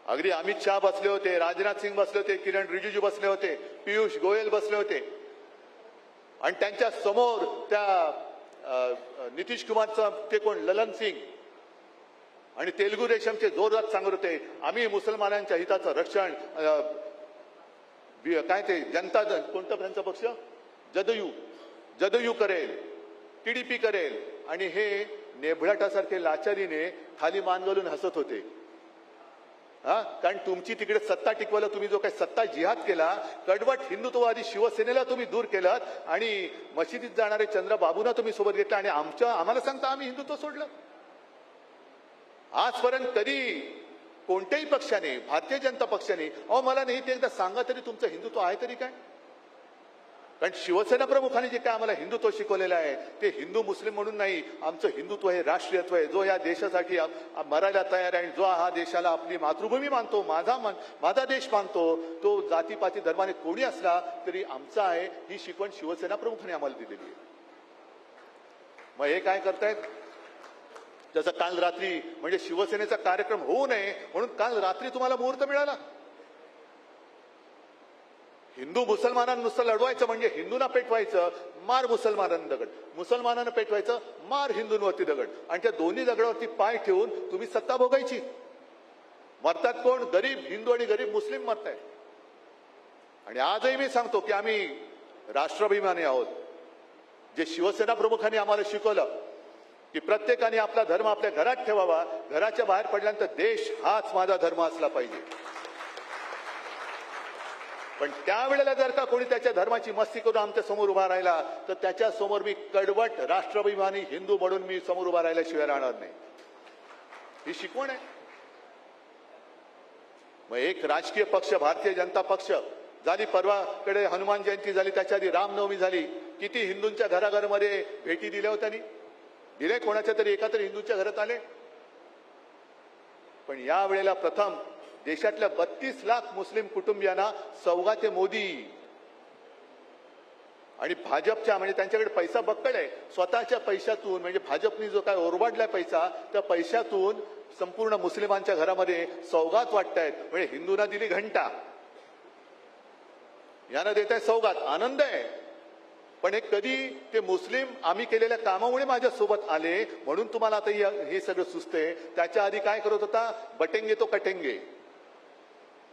अगदी अमित शहा बसले होते, राजनाथ सिंग बसले होते, किरण रिजिजू बसले होते, पियुष गोयल बसले होते आणि त्यांच्या समोर त्या नितीश कुमारचं ते कोण ललन सिंग आणि तेलुगू देशमचे जोरदार सांगत होते आम्ही मुसलमानांच्या हिताचं रक्षण काय ते जनता कोणता त्यांचा पक्ष जदयू करेल, टीडीपी करेल आणि हे नेभळाटासारखे लाचारीने खाली मान घालून हसत होते. कारण तुमची तिकडे सत्ता टिकवायला तुम्ही जो काही सत्ता जिहाद केला, कडवट हिंदुत्ववादी शिवसेनेला तुम्ही दूर केलं आणि मशिदीत जाणारे चंद्रबाबूंना तुम्ही सोबत घेतलं आणि आम्हाला सांगता आम्ही हिंदुत्व सोडलं. आजपर्यंत कधी कोणत्याही पक्षाने, भारतीय जनता पक्षाने मला नाही ते एकदा सांगा तरी तुमचं हिंदुत्व आहे तरी काय? कारण शिवसेना प्रमुखांनी जे काय आम्हाला हिंदुत्व शिकवलेलं आहे ते हिंदू मुस्लिम म्हणून नाही, आमचं हिंदुत्व हे राष्ट्रीयत्व आहे, जो या देशासाठी मरायला तयार आहे, जो हा देशाला आपली मातृभूमी मानतो, माझा देश मानतो, तो जातीपाती धर्माने कोणी असला तरी आमचा आहे, ही शिकवण शिवसेना प्रमुखांनी आम्हाला दिलेली आहे. मग हे काय करतायत? जसं काल रात्री म्हणजे शिवसेनेचा कार्यक्रम होऊ नये म्हणून काल रात्री तुम्हाला मुहूर्त मिळाला. हिंदू मुसलमानांना नुसतं लढवायचं म्हणजे हिंदूंना पेटवायचं, मार मुसलमानांना दगड, मुसलमानांना पेटवायचं, मार हिंदूंवरती दगड आणि त्या दोन्ही दगडावरती पाय ठेवून तुम्ही सत्ता भोगायची. मरतात कोण? गरीब हिंदू आणि गरीब मुस्लिम मरतायत. आणि आजही मी सांगतो की आम्ही राष्ट्राभिमानी आहोत. जे शिवसेना प्रमुखांनी आम्हाला शिकवलं की प्रत्येकाने आपला धर्म आपल्या घरात ठेवावा, घराच्या बाहेर पडल्यानंतर देश हाच माझा धर्म असला पाहिजे. पण त्यावेळेला जर का कोणी त्याच्या धर्माची मस्ती करून आमच्या समोर उभा राहिला तर त्याच्या समोर मी कडवट राष्ट्राभिमानी हिंदू म्हणून मी समोर उभा राहिल्याशिवाय राहणार नाही. ही शिकवण आहे. मग एक राजकीय पक्ष भारतीय जनता पक्ष झाली, परवाकडे हनुमान जयंती झाली, त्याच्या आधी रामनवमी झाली, किती हिंदूंच्या घराघरामध्ये भेटी दिल्या होत्या दिले, कोणाच्या तरी एका तरी हिंदूंच्या घरात आले. पण या वेळेला प्रथम देशातल्या 32 लाख मुस्लिम कुटुंबियांना सौगाते मोदी आणि भाजपच्या म्हणजे त्यांच्याकडे पैसा बक्कड आहे, स्वतःच्या पैशातून म्हणजे भाजपने जो काय ओरबाडलाय पैसा, त्या पैशातून संपूर्ण मुस्लिमांच्या घरामध्ये सौगात वाटतायत. म्हणजे हिंदूंना दिली घंटा, यांना देत आहे सौगात, आनंद आहे. पण हे कधी ते मुस्लिम आम्ही केलेल्या कामामुळे माझ्या सोबत आले म्हणून तुम्हाला आता हे सगळं सुचतंय. त्याच्या आधी काय करत होता? बटेंगे तो कटेंगे.